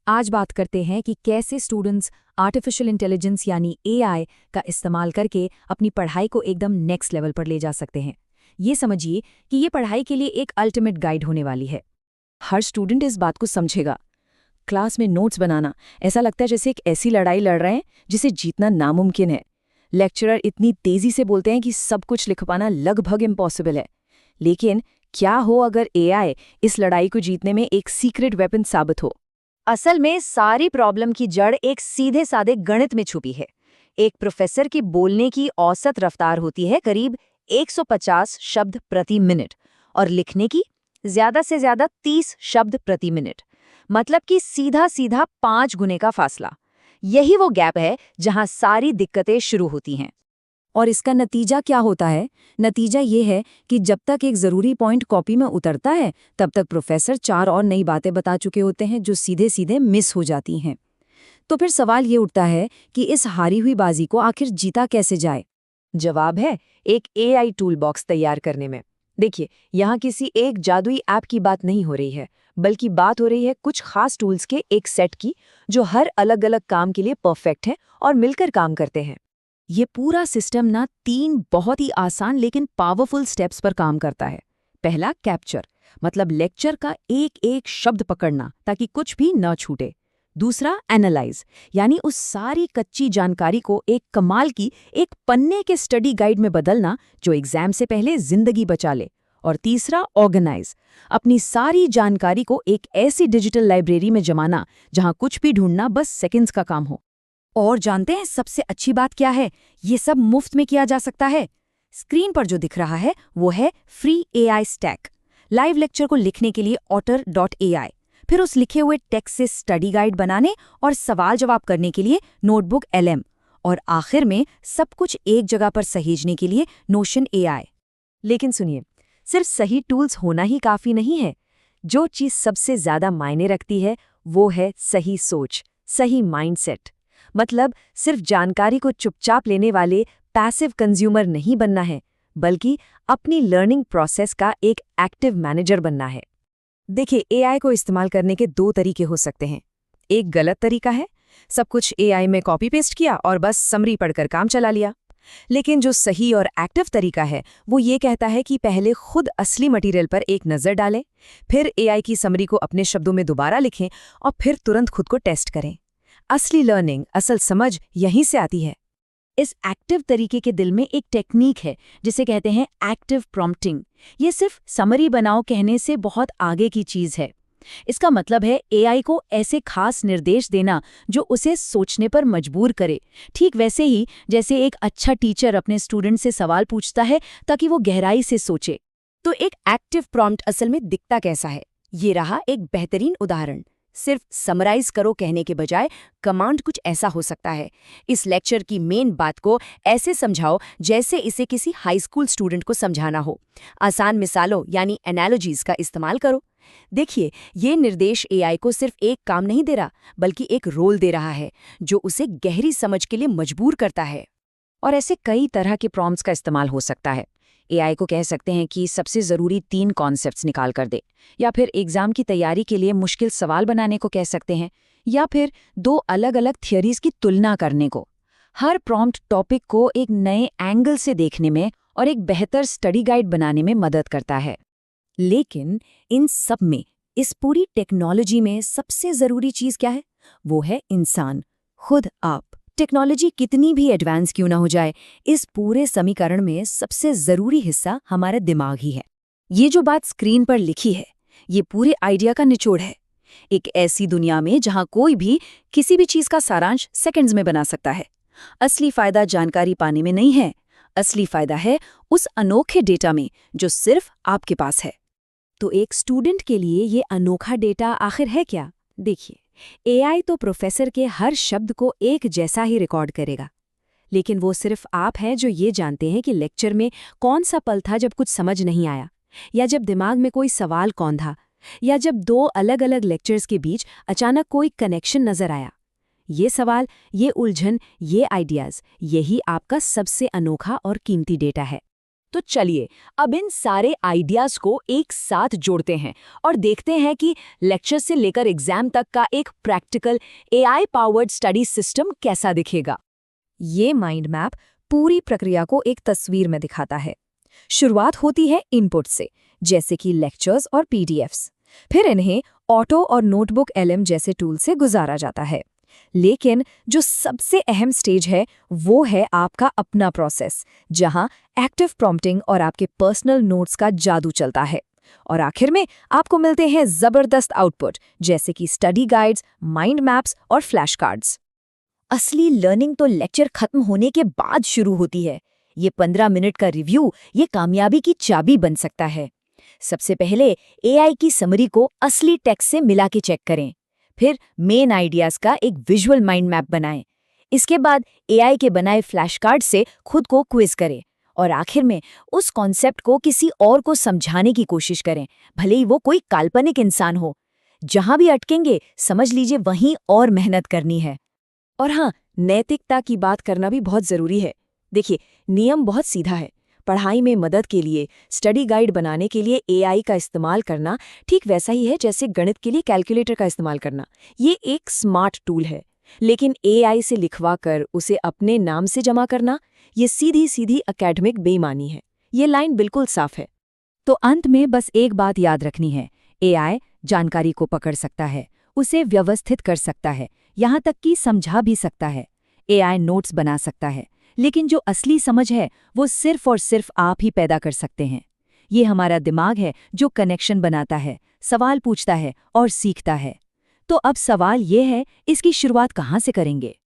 आज बात करते हैं कि कैसे स्टूडेंट्स आर्टिफिशियल इंटेलिजेंस यानी एआई का इस्तेमाल करके अपनी पढ़ाई को एकदम नेक्स्ट लेवल पर ले जा सकते हैं। ये समझिए कि ये पढ़ाई के लिए एक अल्टीमेट गाइड होने वाली है। हर स्टूडेंट इस बात को समझेगा। क्लास में नोट्स बनाना ऐसा लगता है जैसे एक ऐसी लड़ाई लड़ रहे हैं जिसे जीतना नामुमकिन है। लेक्चरर इतनी तेजी से बोलते हैं कि सब कुछ लिख पाना लगभग इम्पॉसिबल है। लेकिन क्या हो अगर एआई इस लड़ाई को जीतने में एक सीक्रेट वेपन साबित हो? असल में सारी प्रॉब्लम की जड़ एक सीधे साधे गणित में छुपी है। एक प्रोफेसर की बोलने की औसत रफ्तार होती है करीब 150 शब्द प्रति मिनट और लिखने की ज्यादा से ज्यादा 30 शब्द प्रति मिनट। मतलब कि सीधा सीधा 5 गुने का फासला। यही वो गैप है जहां सारी दिक्कतें शुरू होती हैं। और इसका नतीजा क्या होता है? नतीजा ये है कि जब तक एक ज़रूरी पॉइंट कॉपी में उतरता है तब तक प्रोफेसर 4 और नई बातें बता चुके होते हैं जो सीधे सीधे मिस हो जाती हैं। तो फिर सवाल ये उठता है कि इस हारी हुई बाजी को आखिर जीता कैसे जाए? जवाब है एक एआई टूल बॉक्स तैयार करने में। देखिए, यहाँ किसी एक जादुई ऐप की बात नहीं हो रही है, बल्कि बात हो रही है कुछ खास टूल्स के एक सेट की जो हर अलग अलग काम के लिए परफेक्ट है और मिलकर काम करते हैं। ये पूरा सिस्टम ना 3 बहुत ही आसान लेकिन पावरफुल स्टेप्स पर काम करता है। पहला, कैप्चर, मतलब लेक्चर का एक एक शब्द पकड़ना ताकि कुछ भी न छूटे। दूसरा, एनालाइज, यानी उस सारी कच्ची जानकारी को एक कमाल की एक पन्ने के स्टडी गाइड में बदलना जो एग्जाम से पहले जिंदगी बचा ले। और तीसरा, ऑर्गेनाइज, अपनी सारी जानकारी को एक ऐसी डिजिटल लाइब्रेरी में जमाना जहां कुछ भी ढूंढना बस सेकंड्स का काम हो। और जानते हैं सबसे अच्छी बात क्या है? ये सब मुफ्त में किया जा सकता है। स्क्रीन पर जो दिख रहा है वो है free AI stack. Live lecture को लिखने के लिए otter.ai, फिर उस लिखे हुए टेक्स्ट से स्टडी गाइड बनाने और सवाल जवाब करने के लिए नोटबुक LM, और आखिर में सब कुछ एक जगह पर सहेजने के लिए नोशन AI। लेकिन सुनिए, सिर्फ सही टूल्स होना ही काफी नहीं है। जो चीज सबसे ज्यादा मायने रखती है वो है सही सोच, सही माइंडसेट। मतलब सिर्फ जानकारी को चुपचाप लेने वाले पैसिव कंज्यूमर नहीं बनना है, बल्कि अपनी लर्निंग प्रोसेस का एक एक्टिव मैनेजर बनना है। देखिए, एआई को इस्तेमाल करने के 2 तरीके हो सकते हैं। एक गलत तरीका है, सब कुछ एआई में कॉपी पेस्ट किया और बस समरी पढ़कर काम चला लिया। लेकिन जो सही और एक्टिव तरीका है वो ये कहता है कि पहले खुद असली मटेरियल पर एक नज़र डालें, फिर एआई की समरी को अपने शब्दों में दोबारा लिखें और फिर तुरंत खुद को टेस्ट करें। असली लर्निंग, असल समझ यहीं से आती है। इस एक्टिव तरीके के दिल में एक टेक्निक है जिसे कहते हैं एक्टिव प्रॉम्प्टिंग। ये सिर्फ समरी बनाओ कहने से बहुत आगे की चीज है। इसका मतलब है एआई को ऐसे खास निर्देश देना जो उसे सोचने पर मजबूर करे, ठीक वैसे ही जैसे एक अच्छा टीचर अपने स्टूडेंट से सवाल पूछता है ताकि वो गहराई से सोचे। तो एक एक्टिव प्रॉम्प्ट असल में दिखता कैसा है? ये रहा एक बेहतरीन उदाहरण। सिर्फ समराइज करो कहने के बजाय कमांड कुछ ऐसा हो सकता है: इस लेक्चर की मेन बात को ऐसे समझाओ जैसे इसे किसी हाई स्कूल स्टूडेंट को समझाना हो। आसान मिसालों यानी एनालॉजीज का इस्तेमाल करो। देखिए, ये निर्देश एआई को सिर्फ एक काम नहीं दे रहा, बल्कि एक रोल दे रहा है जो उसे गहरी समझ के लिए मजबूर करता है। और ऐसे कई तरह के प्रॉम्प्ट्स का इस्तेमाल हो सकता है। एआई को कह सकते हैं कि सबसे ज़रूरी 3 कॉन्सेप्ट्स निकाल कर दे, या फिर एग्जाम की तैयारी के लिए मुश्किल सवाल बनाने को कह सकते हैं, या फिर 2 अलग अलग थियरीज की तुलना करने को। हर प्रॉम्प्ट टॉपिक को एक नए एंगल से देखने में और एक बेहतर स्टडी गाइड बनाने में मदद करता है। लेकिन इन सब में, इस पूरी टेक्नोलॉजी में सबसे ज़रूरी चीज़ क्या है? वो है इंसान, खुद आप। टेक्नोलॉजी कितनी भी एडवांस क्यों ना हो जाए, इस पूरे समीकरण में सबसे ज़रूरी हिस्सा हमारा दिमाग ही है। ये जो बात स्क्रीन पर लिखी है, ये पूरे आइडिया का निचोड़ है। एक ऐसी दुनिया में जहां कोई भी किसी भी चीज़ का सारांश सेकंड्स में बना सकता है। असली फायदा जानकारी पाने में नहीं है, असली फायदा है उस अनोखे डेटा में जो सिर्फ आपके पास है। तो एक स्टूडेंट के लिए ये अनोखा डेटा आखिर है क्या? देखिए, एआई तो प्रोफेसर के हर शब्द को एक जैसा ही रिकॉर्ड करेगा, लेकिन वो सिर्फ आप हैं जो ये जानते हैं कि लेक्चर में कौन सा पल था जब कुछ समझ नहीं आया, या जब दिमाग में कोई सवाल कौंधा, या जब 2 अलग अलग लेक्चर्स के बीच अचानक कोई कनेक्शन नजर आया। ये सवाल, ये उलझन, ये आइडियाज, यही आपका सबसे अनोखा और कीमती डेटा है। तो चलिए अब इन सारे आइडियाज को एक साथ जोड़ते हैं और देखते हैं कि लेक्चर से लेकर एग्जाम तक का एक practical AI powered study system कैसा दिखेगा। ये माइंड मैप पूरी प्रक्रिया को एक तस्वीर में दिखाता है। शुरुआत होती है इनपुट से, जैसे कि लेक्चर्स और PDFs। फिर इन्हें ऑटो और नोटबुक LM जैसे टूल से गुजारा जाता है। लेकिन जो सबसे अहम स्टेज है वो है आपका अपना प्रोसेस, जहां एक्टिव प्रॉम्प्टिंग और आपके पर्सनल नोट्स का जादू चलता है। और आखिर में आपको मिलते हैं जबरदस्त आउटपुट, जैसे कि स्टडी गाइड्स, माइंड मैप्स और फ्लैश कार्ड्स। असली लर्निंग तो लेक्चर खत्म होने के बाद शुरू होती है। ये 15 मिनट का रिव्यू ये कामयाबी की चाबी बन सकता है। सबसे पहले AI की समरी को असली टेक्स्ट से मिला के चेक करें। फिर मेन आइडियाज का एक विजुअल माइंड मैप बनाएं। इसके बाद AI के बनाए फ्लैश कार्ड से खुद को क्विज करें। और आखिर में उस कॉन्सेप्ट को किसी और को समझाने की कोशिश करें, भले ही वो कोई काल्पनिक इंसान हो। जहां भी अटकेंगे समझ लीजिए वहीं और मेहनत करनी है। और हाँ, नैतिकता की बात करना भी बहुत ज़रूरी है। देखिए, नियम बहुत सीधा है। पढ़ाई में मदद के लिए, स्टडी गाइड बनाने के लिए AI का इस्तेमाल करना ठीक वैसा ही है जैसे गणित के लिए कैलकुलेटर का इस्तेमाल करना। ये एक स्मार्ट टूल है। लेकिन AI से लिखवा कर उसे अपने नाम से जमा करना, ये सीधी सीधी एकेडमिक बेईमानी है। ये लाइन बिल्कुल साफ है। तो अंत में बस एक बात याद रखनी है, AI जानकारी को पकड़ सकता है, उसे व्यवस्थित कर सकता है, यहाँ तक कि समझा भी सकता है। AI नोट्स बना सकता है, लेकिन जो असली समझ है वो सिर्फ और सिर्फ आप ही पैदा कर सकते हैं। ये हमारा दिमाग है जो कनेक्शन बनाता है, सवाल पूछता है और सीखता है। तो अब सवाल ये है, इसकी शुरुआत कहाँ से करेंगे?